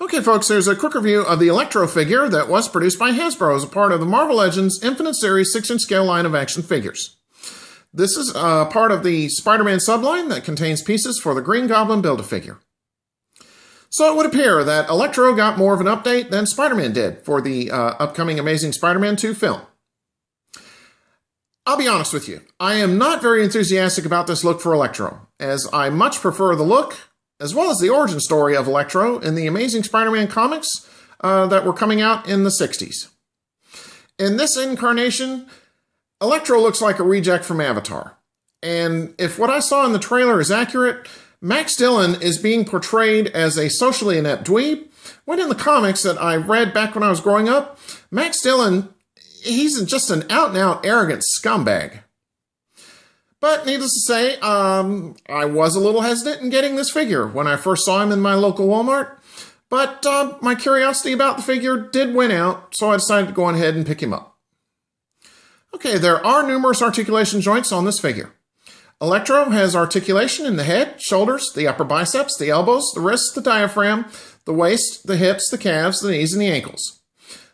Okay, folks, there's a quick review of the Electro figure that was produced by Hasbro as a part of the Marvel Legends Infinite Series 6-inch scale line of action figures. This is part of the Spider-Man subline that contains pieces for the Green Goblin Build-A-Figure. So it would appear that Electro got more of an update than Spider-Man did for the upcoming Amazing Spider-Man 2 film. I'll be honest with you, I am not very enthusiastic about this look for Electro, as I much prefer the look as well as the origin story of Electro in the Amazing Spider-Man comics that were coming out in the 60s. In this incarnation, Electro looks like a reject from Avatar. And if what I saw in the trailer is accurate, Max Dillon is being portrayed as a socially inept dweeb, when in the comics that I read back when I was growing up, Max Dillon, he's just an out-and-out arrogant scumbag. But needless to say, I was a little hesitant in getting this figure when I first saw him in my local Walmart. But my curiosity about the figure did win out, so I decided to go on ahead and pick him up. Okay, there are numerous articulation joints on this figure. Electro has articulation in the head, shoulders, the upper biceps, the elbows, the wrists, the diaphragm, the waist, the hips, the calves, the knees, and the ankles.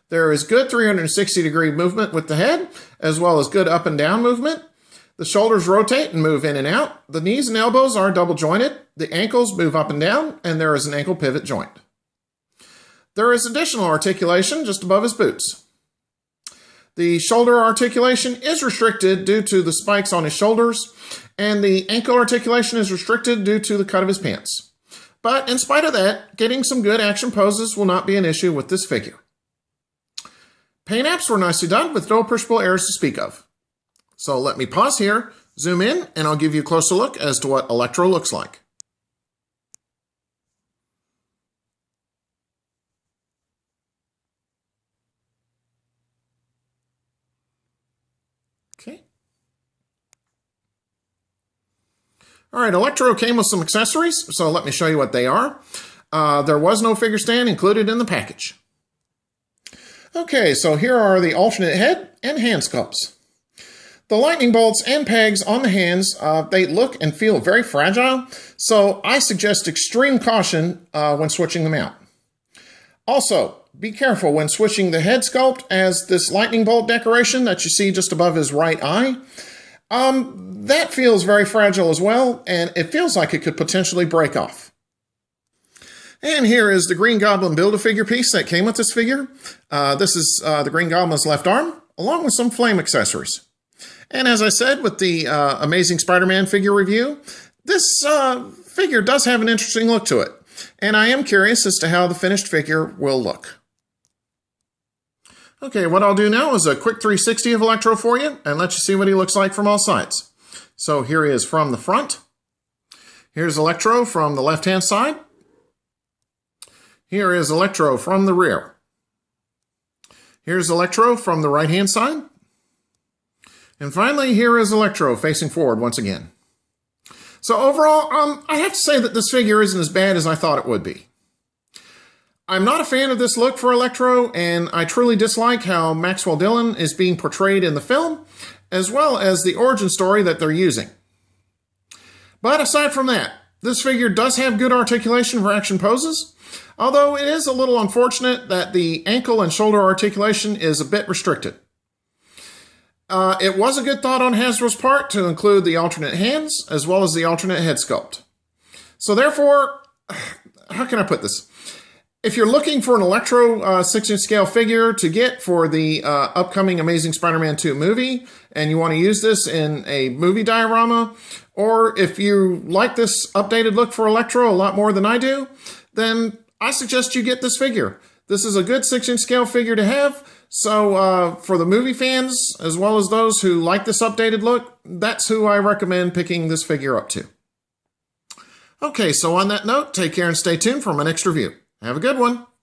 There is good 360-degree movement with the head, as well as good up and down movement. The shoulders rotate and move in and out. The knees and elbows are double jointed. The ankles move up and down, and there is an ankle pivot joint. There is additional articulation just above his boots. The shoulder articulation is restricted due to the spikes on his shoulders, and the ankle articulation is restricted due to the cut of his pants. But in spite of that, getting some good action poses will not be an issue with this figure. Paint apps were nicely done with no appreciable errors to speak of. So let me pause here, zoom in, and I'll give you a closer look as to what Electro looks like. Okay. All right, Electro came with some accessories, so let me show you what they are. There was no figure stand included in the package. Okay, so here are the alternate head and hand sculpts. The lightning bolts and pegs on the hands, they look and feel very fragile, so I suggest extreme caution when switching them out. Also, be careful when switching the head sculpt, as this lightning bolt decoration that you see just above his right eye, that feels very fragile as well, and it feels like it could potentially break off. And here is the Green Goblin Build-A-Figure piece that came with this figure. This is the Green Goblin's left arm, along with some flame accessories. And as I said with the Amazing Spider-Man figure review, this figure does have an interesting look to it. And I am curious as to how the finished figure will look. Okay, what I'll do now is a quick 360 of Electro for you and let you see what he looks like from all sides. So here he is from the front. Here's Electro from the left-hand side. Here is Electro from the rear. Here's Electro from the right-hand side. And finally, here is Electro facing forward once again. So overall, I have to say that this figure isn't as bad as I thought it would be. I'm not a fan of this look for Electro, and I truly dislike how Maxwell Dillon is being portrayed in the film, as well as the origin story that they're using. But aside from that, this figure does have good articulation for action poses, although it is a little unfortunate that the ankle and shoulder articulation is a bit restricted. It was a good thought on Hasbro's part to include the alternate hands as well as the alternate head sculpt. So therefore, how can I put this? If you're looking for an Electro 6-inch scale figure to get for the upcoming Amazing Spider-Man 2 movie, and you want to use this in a movie diorama, or if you like this updated look for Electro a lot more than I do, then I suggest you get this figure. This is a good 6-inch scale figure to have. So for the movie fans, as well as those who like this updated look, that's who I recommend picking this figure up to. Okay, so on that note, take care and stay tuned for my next review. Have a good one.